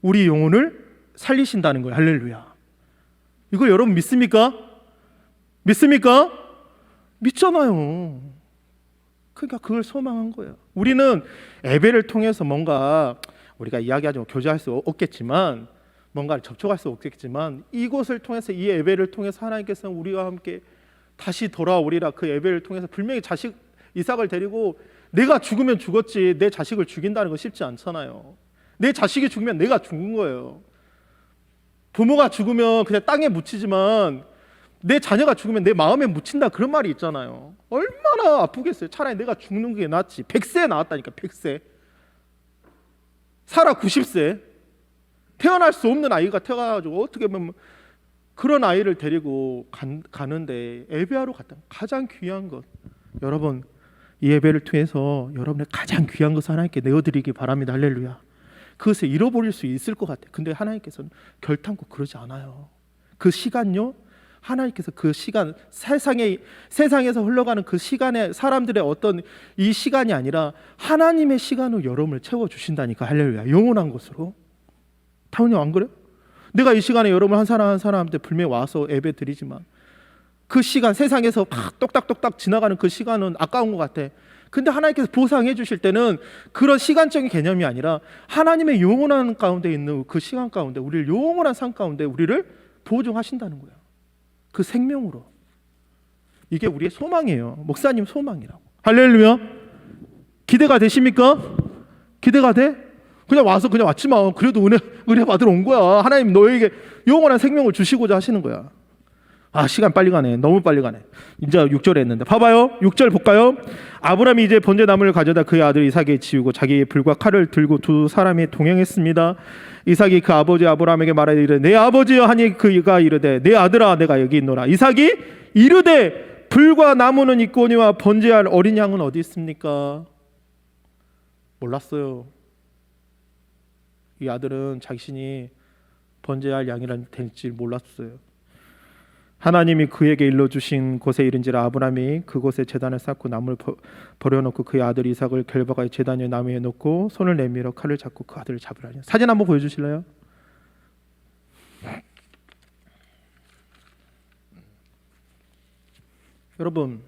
우리 영혼을 살리신다는 거예요. 할렐루야. 이거 여러분 믿습니까? 믿잖아요. 그러니까 그걸 소망한 거예요. 우리는 예배를 통해서 뭔가 우리가 이야기하지 교제할 수 없겠지만 뭔가를 접촉할 수 없겠지만 이곳을 통해서 이 예배를 통해서 하나님께서는 우리와 함께 다시 돌아오리라. 그 예배를 통해서 분명히 자식 이삭을 데리고 내가 죽으면 죽었지 내 자식을 죽인다는 거 쉽지 않잖아요. 내 자식이 죽으면 내가 죽은 거예요. 부모가 죽으면 그냥 땅에 묻히지만 내 자녀가 죽으면 내 마음에 묻힌다 그런 말이 있잖아요. 얼마나 아프겠어요. 차라리 내가 죽는 게 낫지. 100세에 나왔다니까. 100세 살아 90세 태어날 수 없는 아이가 태어나가지고 어떻게 보면 그런 아이를 데리고 가는데 예배하러 갔다. 가장 귀한 것 여러분 이 예배를 통해서 여러분의 가장 귀한 것을 하나님께 내어드리기 바랍니다. 할렐루야. 그것을 잃어버릴 수 있을 것 같아요. 근데 하나님께서는 결단코 그러지 않아요. 그 시간요 하나님께서 그 시간 세상에서 흘러가는 그 시간에 사람들의 어떤 이 시간이 아니라 하나님의 시간으로 여러분을 채워주신다니까. 할렐루야. 영원한 것으로. 타운님 안 그래요? 내가 이 시간에 여러분 한 사람한테 분명히 와서 예배 드리지만 그 시간 세상에서 막 똑딱똑딱 지나가는 그 시간은 아까운 것 같아. 근데 하나님께서 보상해 주실 때는 그런 시간적인 개념이 아니라 하나님의 영원한 가운데 있는 그 시간 가운데 우리를 영원한 삶 가운데 우리를 보존하신다는 거예요. 그 생명으로. 이게 우리의 소망이에요. 목사님 소망이라고. 할렐루야. 기대가 되십니까? 기대가 돼? 그냥 와서 그냥 왔지만 그래도 은혜 받으러 온 거야. 하나님 너에게 영원한 생명을 주시고자 하시는 거야. 시간 빨리 가네. 너무 빨리 가네. 이제 6절에 했는데 봐봐요. 6절 볼까요? 아브라함이 이제 번제나무를 가져다 그의 아들 이삭에게 지우고 자기의 불과 칼을 들고 두 사람이 동행했습니다. 이삭이 그 아버지 아브라함에게 말하되 이르되 내 아버지여 하니 그가 이르되 내 아들아 내가 여기 있노라. 이삭이 이르되 불과 나무는 있거니와 번제할 어린 양은 어디 있습니까? 몰랐어요. 이 아들은 자신이 번제할 양이란 될지 몰랐어요. 하나님이 그에게 일러주신 곳에 이른지라 아브라함이 그곳에 제단을 쌓고 나무를 버려놓고 그의 아들 이삭을 결박하여 제단 위에 나무 위에 놓고 손을 내밀어 칼을 잡고 그 아들을 잡으라니. 사진 한번 보여주실래요? 여러분,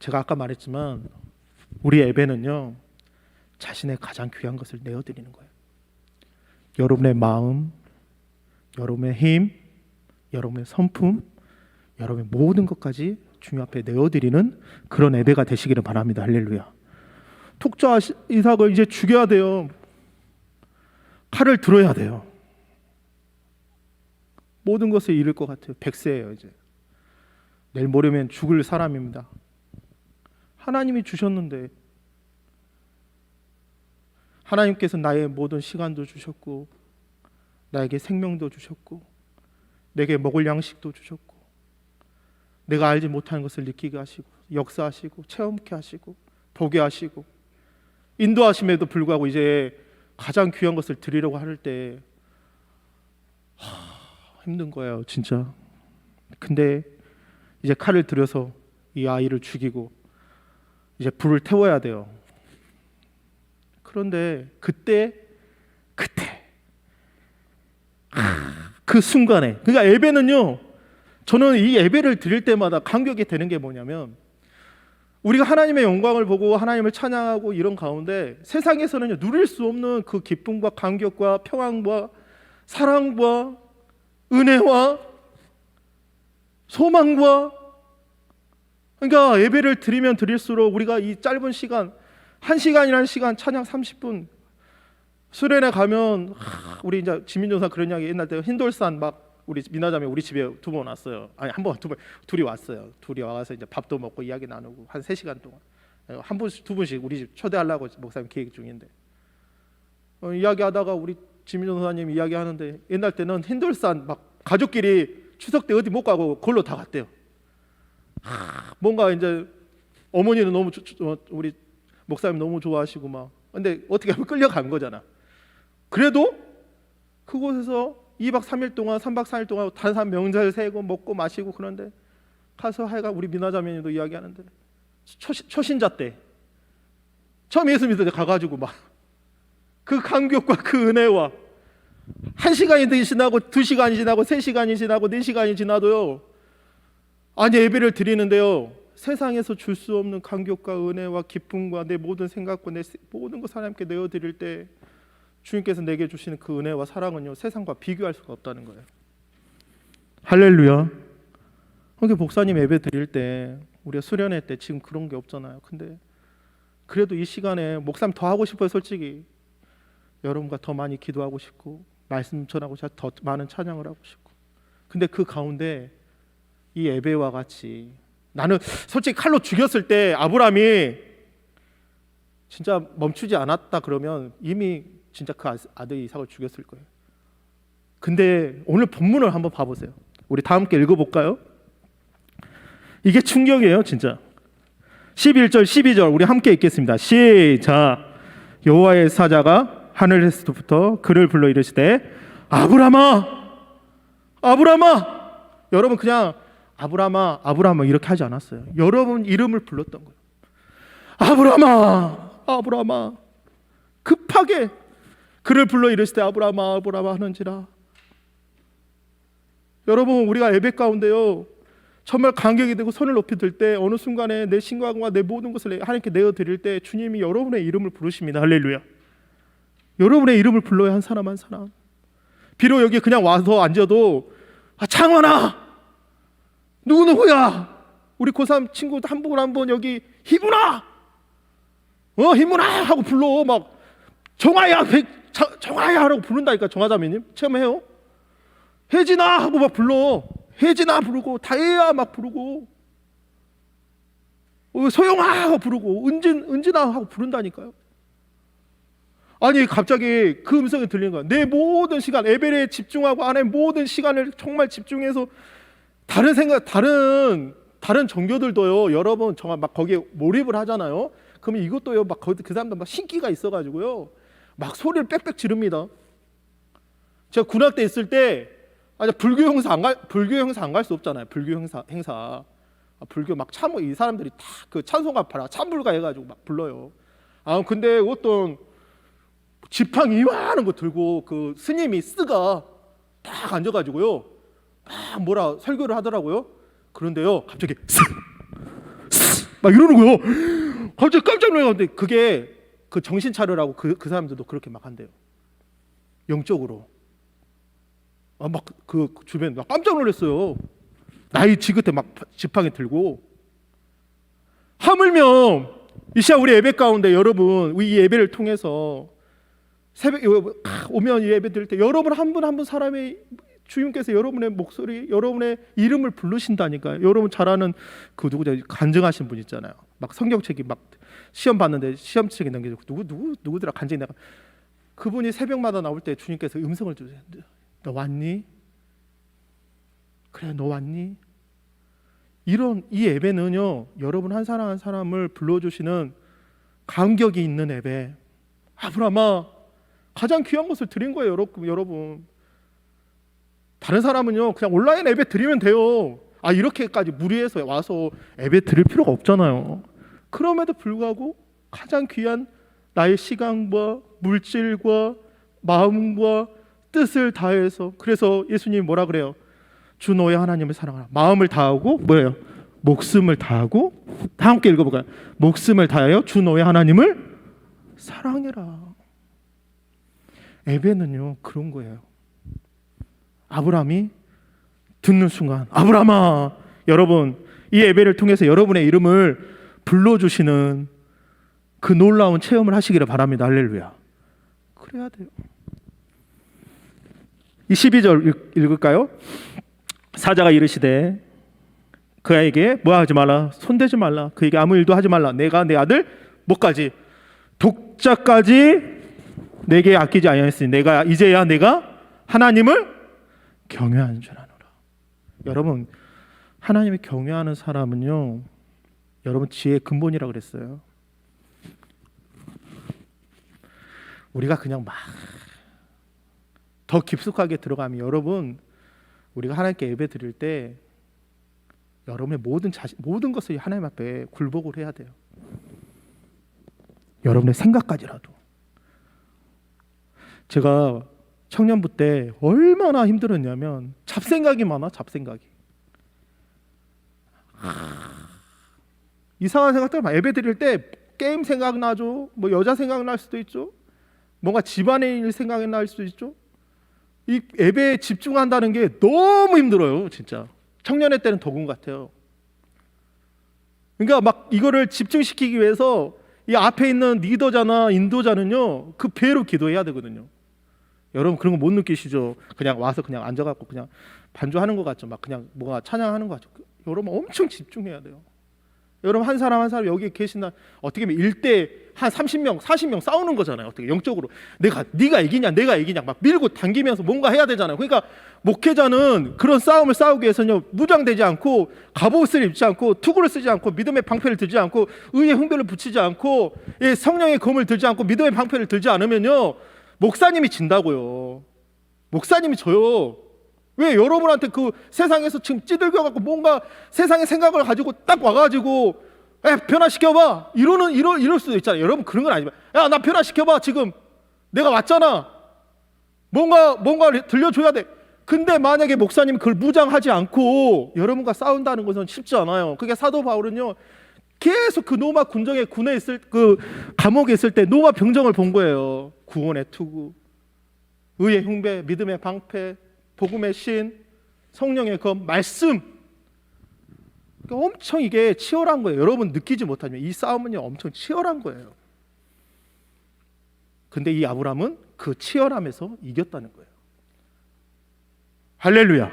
제가 아까 말했지만 우리 예배는요 자신의 가장 귀한 것을 내어드리는 거예요. 여러분의 마음, 여러분의 힘, 여러분의 성품, 여러분의 모든 것까지 주님 앞에 내어드리는 그런 예배가 되시기를 바랍니다. 할렐루야. 톡자 이삭을 이제 죽여야 돼요. 칼을 들어야 돼요. 모든 것을 잃을 것 같아요. 100세예요 이제. 내일 모레면 죽을 사람입니다. 하나님이 주셨는데 하나님께서 나의 모든 시간도 주셨고 나에게 생명도 주셨고 내게 먹을 양식도 주셨고 내가 알지 못하는 것을 느끼게 하시고 역사하시고 체험케 하시고 보게 하시고 인도하심에도 불구하고 이제 가장 귀한 것을 드리려고 할 때 힘든 거예요 진짜. 근데 이제 칼을 들여서 이 아이를 죽이고 이제 불을 태워야 돼요. 그런데 그때 그 순간에, 그러니까 예배는요 저는 이 예배를 드릴 때마다 감격이 되는 게 뭐냐면 우리가 하나님의 영광을 보고 하나님을 찬양하고 이런 가운데 세상에서는 누릴 수 없는 그 기쁨과 감격과 평안과 사랑과 은혜와 소망과, 그러니까 예배를 드리면 드릴수록 우리가 이 짧은 시간 1시간이라는 시간 찬양 30분 수련회 가면 우리 이제 지민전사 그런 이야기 옛날 때 흰돌산 막 우리 미나자매 우리 집에 2번 왔어요. 아니 한 번, 두 번, 둘이 왔어요. 둘이 와서 이제 밥도 먹고 이야기 나누고 한 3시간 동안 한 분씩 두 분씩 우리 집 초대하려고 목사님 계획 중인데 이야기하다가 우리 지민전사님 이야기하는데 옛날 때는 흰돌산 막 가족끼리 추석 때 어디 못 가고 그걸로 다 갔대요. 뭔가 이제 어머니는 너무 우리 목사님 너무 좋아하시고 막 근데 어떻게 하면 끌려간 거잖아. 그래도 그곳에서 2박 3일 동안 3박 4일 동안 다른 사람 명절 세고 먹고 마시고 그런데 가서 하여간 우리 미나자매님도 이야기하는데 초신자 때 처음 예수 믿을 때 가가지고 막 그 감격과 그 은혜와 1시간이 지나고 2시간이 지나고 3시간이 지나고 4시간이 지나도요 아니 예배를 드리는데요 세상에서 줄 수 없는 감격과 은혜와 기쁨과 내 모든 생각과 내 모든 것 하나님께 내어드릴 때 주님께서 내게 주시는 그 은혜와 사랑은요 세상과 비교할 수가 없다는 거예요. 할렐루야. 그러니까 목사님 예배 드릴 때 우리가 수련회 때 지금 그런 게 없잖아요. 근데 그래도 이 시간에 목사님 더 하고 싶어요. 솔직히 여러분과 더 많이 기도하고 싶고 말씀 전하고 더 많은 찬양을 하고 싶고 근데 그 가운데 이 예배와 같이 나는 솔직히 칼로 죽였을 때 아브라함이 진짜 멈추지 않았다 그러면 이미 진짜 그 아들 이삭을 죽였을 거예요. 근데 오늘 본문을 한번 봐보세요. 우리 다 함께 읽어볼까요? 이게 충격이에요 진짜. 11절 12절 우리 함께 읽겠습니다. 시작. 여호와의 사자가 하늘에서부터 그를 불러 이르시되 아브라함아 아브라함아. 여러분 그냥 아브라함아 아브라함아 이렇게 하지 않았어요. 여러분 이름을 불렀던 거예요. 아브라함아 아브라함아. 급하게 그를 불러 이르시되 아브라함아 아브라함아 하는지라. 여러분 우리가 예배 가운데요 정말 감격이 되고 손을 높이 들 때 어느 순간에 내 신앙과 내 모든 것을 하나님께 내어드릴 때 주님이 여러분의 이름을 부르십니다. 할렐루야. 여러분의 이름을 불러야 한 사람 한 사람. 비록 여기 그냥 와서 앉아도 창원아 누구야 우리 고3 친구 한 분 한 분 여기 희구나 힘문아 하고 불러. 막 정아야 정아야 하라고 부른다니까. 정아자매님 체험해요. 혜진아 하고 막 불러. 혜진아 부르고 다혜야 막 부르고 소영아 하고 부르고 은진아 하고 부른다니까요. 아니 갑자기 그 음성이 들리는 거야. 내 모든 시간 예배에 집중하고 안에 모든 시간을 정말 집중해서 다른 생각 다른 종교들도요. 여러분 정말 막 거기에 몰입을 하잖아요. 그러면 이것도요. 막 그 사람들 막 신기가 있어가지고요. 막 소리를 빽빽 지릅니다. 제가 군악 때 있을 때 불교 행사 안 갈 수 없잖아요. 불교 행사 불교 막 참 이 사람들이 다 그 찬송가 파라 참불가 해가지고 막 불러요. 근데 어떤 지팡이 이만한 거 들고 그 스님이 쓰가 딱 앉아가지고요. 막 뭐라 설교를 하더라고요. 그런데요 갑자기 막 이러는 거예요. 갑자기 깜짝 놀랐는데 그게 그 정신 차려라고 그 사람들도 그렇게 막 한대요. 영적으로. 막 그 주변 막 깜짝 놀랐어요. 나이 지긋해 막 지팡이 들고. 하물며 이 시간 우리 예배 가운데 여러분 이 예배를 통해서 새벽에 오면 예배 드릴 때 여러분 한 분 한 분 사람의 주님께서 여러분의 목소리, 여러분의 이름을 부르신다니까요. 여러분 잘 아는 그 누구죠? 간증하신 분 있잖아요. 막 성경책이 막 시험 봤는데 시험책에 넘겨주고 누구더라 간증이 내가 그분이 새벽마다 나올 때 주님께서 음성을 주세요. 너 왔니? 그래 너 왔니? 이런 이 예배는요. 여러분 한 사람 한 사람을 불러주시는 감격이 있는 예배. 아브라함아 가장 귀한 것을 드린 거예요. 여러분 다른 사람은요 그냥 온라인 예배 드리면 돼요. 이렇게까지 무리해서 와서 예배 드릴 필요가 없잖아요. 그럼에도 불구하고 가장 귀한 나의 시간과 물질과 마음과 뜻을 다해서 그래서 예수님이 뭐라 그래요? 주 너의 하나님을 사랑하라. 마음을 다하고 뭐예요? 목숨을 다하고 다 함께 읽어볼까요? 목숨을 다하여 주 너의 하나님을 사랑해라. 예배는요 그런 거예요. 아브라함이 듣는 순간 아브라함아 여러분 이 예배를 통해서 여러분의 이름을 불러주시는 그 놀라운 체험을 하시기를 바랍니다. 할렐루야. 그래야 돼요. 이 12절 읽을까요? 사자가 이르시되 그에게 뭐하지 말라 손대지 말라 그에게 아무 일도 하지 말라 내가 내 아들 뭐까지 독자까지 내게 아끼지 아니하였으니 내가 이제야 내가 하나님을 경외하는 줄 아노라. 여러분 하나님을 경외하는 사람은요 여러분 지혜의 근본이라 그랬어요. 우리가 그냥 막 더 깊숙하게 들어가면 여러분 우리가 하나님께 예배 드릴 때 여러분의 모든 것을 하나님 앞에 굴복을 해야 돼요. 여러분의 생각까지라도. 제가 청년부 때 얼마나 힘들었냐면 잡생각이 많아. 잡생각이 이상한 생각들 막 예배 드릴 때 게임 생각나죠. 뭐 여자 생각날 수도 있죠. 뭔가 집안의 일 생각날 수도 있죠. 이 예배에 집중한다는 게 너무 힘들어요. 진짜 청년회 때는 더군 같아요. 그러니까 막 이거를 집중시키기 위해서 이 앞에 있는 리더자나 인도자는요 그 배로 기도해야 되거든요. 여러분 그런 거 못 느끼시죠? 그냥 와서 그냥 앉아갖고 그냥 반주하는 것 같죠. 막 그냥 뭐가 찬양하는 것 같죠. 여러분 엄청 집중해야 돼요. 여러분 한 사람 한 사람 여기 계신다 어떻게 보면 1대 한 30명 40명 싸우는 거잖아요. 어떻게 영적으로 네가 이기냐 내가 이기냐 막 밀고 당기면서 뭔가 해야 되잖아요. 그러니까 목회자는 그런 싸움을 싸우기 위해서는요 무장되지 않고 갑옷을 입지 않고 투구를 쓰지 않고 믿음의 방패를 들지 않고 의의 흥배를 붙이지 않고 성령의 검을 들지 않고 믿음의 방패를 들지 않으면요 목사님이 진다고요. 목사님이 져요. 왜? 여러분한테 그 세상에서 지금 찌들겨갖고 뭔가 세상의 생각을 가지고 딱 와가지고 변화시켜봐 이럴 수도 있잖아요. 여러분 그런 건 아니지만 야 나 변화시켜봐 지금 내가 왔잖아. 뭔가 들려줘야 돼. 근데 만약에 목사님이 그걸 무장하지 않고 여러분과 싸운다는 것은 쉽지 않아요. 그게 사도 바울은요 계속 그 로마 군정의 군에 있을 그 감옥에 있을 때 로마 병정을 본 거예요. 구원의 투구, 의의 흉배, 믿음의 방패, 복음의 신, 성령의 검, 말씀. 그러니까 엄청 이게 치열한 거예요. 여러분 느끼지 못하지만 이 싸움은요 엄청 치열한 거예요. 근데 이 아브라함은 그 치열함에서 이겼다는 거예요. 할렐루야.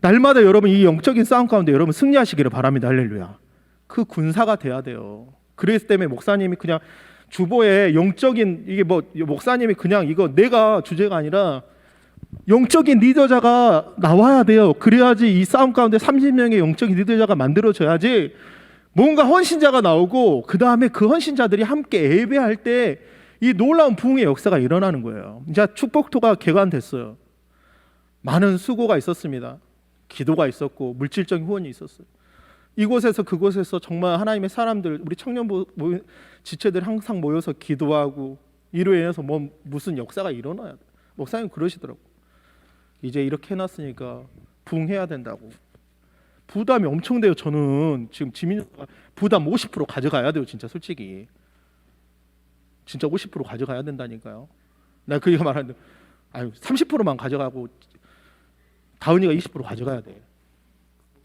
날마다 여러분 이 영적인 싸움 가운데 여러분 승리하시기를 바랍니다. 할렐루야. 그 군사가 돼야 돼요. 그래서 때문에 목사님이 그냥 주보에 영적인 이게 뭐 목사님이 그냥 이거 내가 주제가 아니라 영적인 리더자가 나와야 돼요. 그래야지 이 싸움 가운데 30명의 영적인 리더자가 만들어져야지 뭔가 헌신자가 나오고 그 다음에 그 헌신자들이 함께 예배할 때 이 놀라운 부흥의 역사가 일어나는 거예요. 이제 축복토가 개관됐어요. 많은 수고가 있었습니다. 기도가 있었고 물질적인 후원이 있었어요. 이곳에서 그곳에서 정말 하나님의 사람들, 우리 청년부 지체들 항상 모여서 기도하고 이로 인해서 무슨 역사가 일어나야 돼. 목사님 그러시더라고. 이제 이렇게 해놨으니까 부흥해야 된다고. 부담이 엄청 돼요. 저는 지금 지민이가 부담 50% 가져가야 돼요. 진짜 솔직히. 진짜 50% 가져가야 된다니까요. 내가 그 얘기 말하는데 30%만 가져가고 다은이가 20% 가져가야 돼.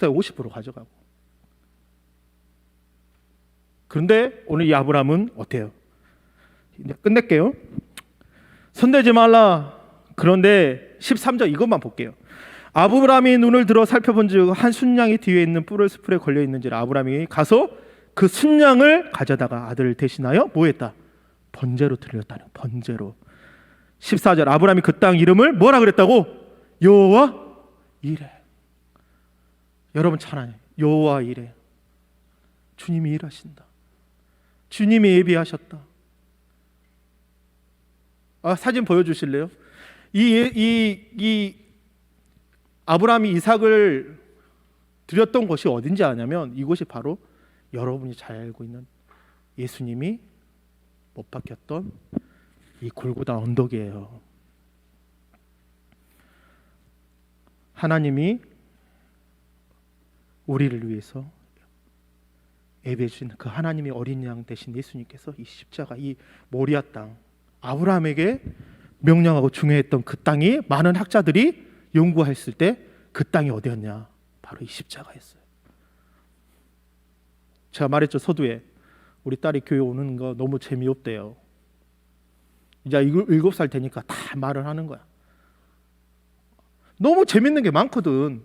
50% 가져가고. 그런데 오늘 이 아브라함은 어때요? 이제 끝낼게요. 손대지 말라. 그런데 13절 이것만 볼게요. 아브라함이 눈을 들어 살펴본즉 한 순양이 뒤에 있는 뿔을 수풀에 걸려 있는지라 아브라함이 가서 그 순양을 가져다가 아들을 대신하여 뭐했다? 번제로 드렸다는. 번제로. 14절 아브라함이 그 땅 이름을 뭐라 그랬다고? 여호와 이레. 여러분 찬양해. 여호와 이레. 주님이 일하신다. 주님이 예비하셨다. 사진 보여주실래요? 이 아브라함이 이삭을 드렸던 곳이 어딘지 아냐면 이곳이 바로 여러분이 잘 알고 있는 예수님이 못 박혔던 이 골고다 언덕이에요. 하나님이 우리를 위해서 예배해 주신 그 하나님의 어린 양 대신 예수님께서 이 십자가, 이 모리아 땅, 아브라함에게 명령하고 중요했던 그 땅이 많은 학자들이 연구했을 때 그 땅이 어디였냐? 바로 이 십자가였어요. 제가 말했죠. 서두에 우리 딸이 교회 오는 거 너무 재미없대요. 이제 7살 되니까 다 말을 하는 거야. 너무 재밌는 게 많거든.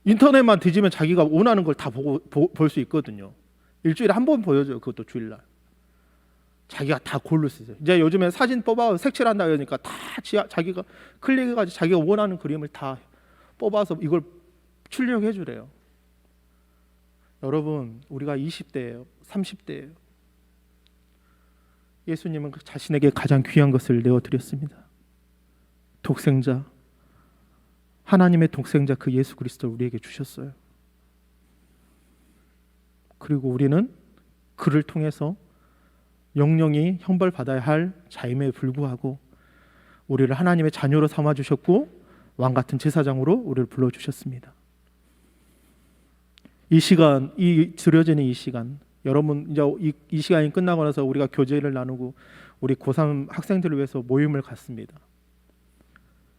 인터넷만 뒤지면 자기가 원하는 걸 다 볼 수 있거든요. 일주일에 한 번 보여줘요. 그것도 주일날. 자기가 다 고를 수 있어요. 이제 요즘에 사진 뽑아 색칠한다 그러니까 다 자기가 클릭해가지고 자기가 원하는 그림을 다 뽑아서 이걸 출력해 주래요. 여러분 우리가 20대예요. 30대예요. 예수님은 자신에게 가장 귀한 것을 내어드렸습니다. 독생자, 하나님의 독생자 그 예수 그리스도를 우리에게 주셨어요. 그리고 우리는 그를 통해서 영영이 형벌받아야 할 자임에 불구하고 우리를 하나님의 자녀로 삼아주셨고 왕같은 제사장으로 우리를 불러주셨습니다. 이 시간, 이 드려지는 이 시간, 여러분 이제 이 시간이 끝나고 나서 우리가 교제를 나누고 우리 고3 학생들을 위해서 모임을 갖습니다.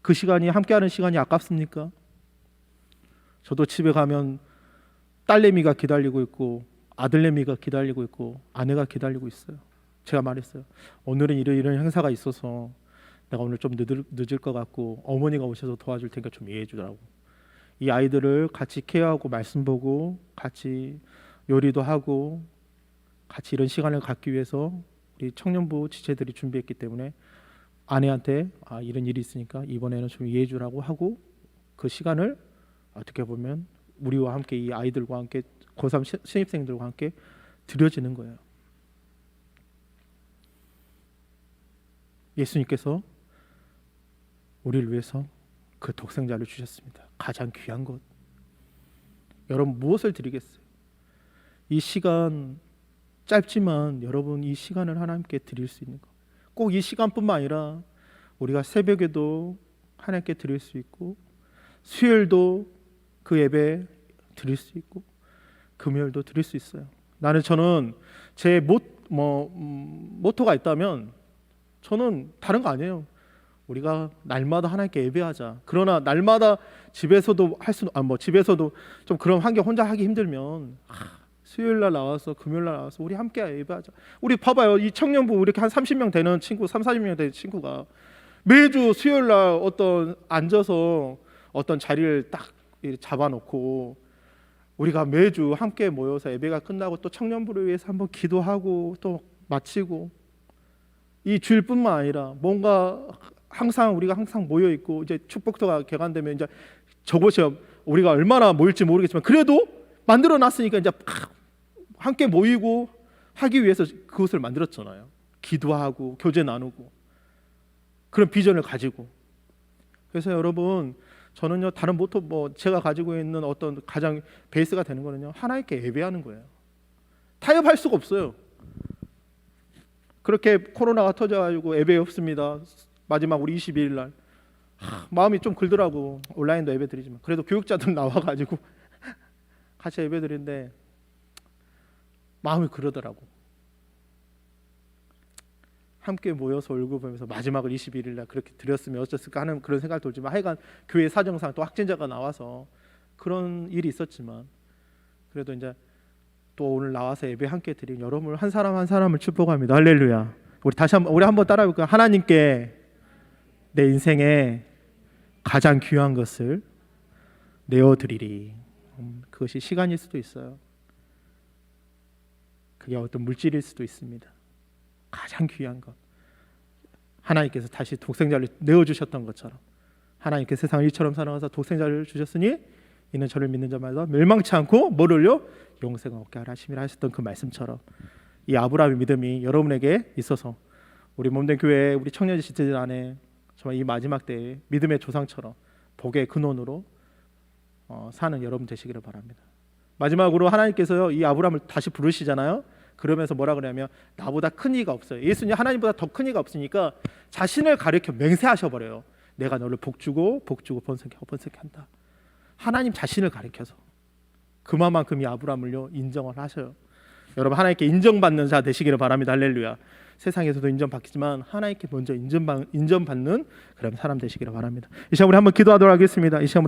그 시간이 함께하는 시간이 아깝습니까? 저도 집에 가면 딸내미가 기다리고 있고 아들내미가 기다리고 있고 아내가 기다리고 있어요. 제가 말했어요. 오늘은 이런 행사가 있어서 내가 오늘 좀 늦을 것 같고 어머니가 오셔서 도와줄 테니까 좀 이해해 주라고. 이 아이들을 같이 케어하고 말씀 보고 같이 요리도 하고 같이 이런 시간을 갖기 위해서 우리 청년부 지체들이 준비했기 때문에 아내한테 이런 일이 있으니까 이번에는 좀 이해해 주라고 하고 그 시간을 어떻게 보면 우리와 함께 이 아이들과 함께 고3 신입생들과 함께 드려지는 거예요. 예수님께서 우리를 위해서 그 독생자를 주셨습니다. 가장 귀한 것. 여러분 무엇을 드리겠어요? 이 시간 짧지만 여러분 이 시간을 하나님께 드릴 수 있는 것. 꼭 이 시간뿐만 아니라 우리가 새벽에도 하나님께 드릴 수 있고 수요일도 그 예배 드릴 수 있고 금요일도 드릴 수 있어요. 저는 제 모토가 있다면 저는 다른 거 아니에요. 우리가 날마다 하나님께 예배하자. 그러나 날마다 집에서도 집에서도 좀 그런 환경 혼자 하기 힘들면 수요일 날 나와서 금요일 날 나와서 우리 함께 예배하자. 우리 봐봐요. 이 청년부 이렇게 한 30명 되는 친구, 40명 되는 친구가 매주 수요일 날 어떤 앉아서 어떤 자리를 딱 이렇게 잡아놓고 우리가 매주 함께 모여서 예배가 끝나고 또 청년부를 위해서 한번 기도하고 또 마치고 이 주일뿐만 아니라 뭔가 항상 우리가 항상 모여 있고 이제 축복도가 개관되면 이제 저곳이 우리가 얼마나 모일지 모르겠지만 그래도 만들어 놨으니까 이제 함께 모이고 하기 위해서 그것을 만들었잖아요. 기도하고 교제 나누고 그런 비전을 가지고. 그래서 여러분 저는요 다른 모토 뭐 제가 가지고 있는 어떤 가장 베이스가 되는 거는요 하나님께 예배하는 거예요. 타협할 수가 없어요. 그렇게 코로나가 터져가지고 예배 없습니다. 마지막 우리 22일 날 마음이 좀 글더라고. 온라인도 예배 드리지만 그래도 교육자들 나와가지고 같이 예배 드리는데 마음이 그러더라고. 함께 모여서 얼굴 보면서 마지막을 21일 날 그렇게 드렸으면 어쩌을까 하는 그런 생각 들지만 하여간 교회 사정상 또 확진자가 나와서 그런 일이 있었지만 그래도 이제 또 오늘 나와서 예배 함께 드린 여러분을 한 사람 한 사람을 축복합니다. 할렐루야. 우리 한번 따라해볼까요? 하나님께 내 인생에 가장 귀한 것을 내어드리리. 그것이 시간일 수도 있어요. 그게 어떤 물질일 수도 있습니다. 가장 귀한 것. 하나님께서 다시 독생자를 내어주셨던 것처럼 하나님께서 세상을 이처럼 사랑하사 독생자를 주셨으니 이는 저를 믿는 자마다 멸망치 않고 뭐를요? 영생을 얻게 하라 하심이라 하셨던 그 말씀처럼 이 아브라함의 믿음이 여러분에게 있어서 우리 몸된 교회 우리 청년 시대들 안에 정말 이 마지막 때에 믿음의 조상처럼 복의 근원으로 사는 여러분 되시기를 바랍니다. 마지막으로 하나님께서요 이 아브라함을 다시 부르시잖아요. 그러면서 뭐라 그러냐면 나보다 큰 이가 없어요. 예수님 하나님보다 더 큰 이가 없으니까 자신을 가리켜 맹세하셔버려요. 내가 너를 복주고 번성케 한다. 하나님 자신을 가리켜서 그만큼 이 아브라함을요 인정을 하셔요. 여러분 하나님께 인정받는 자 되시기를 바랍니다. 할렐루야. 세상에서도 인정받지만 하나님께 먼저 인정받는 그런 사람 되시기를 바랍니다. 이 시간 우리 한번 기도하도록 하겠습니다. 이 시간 우리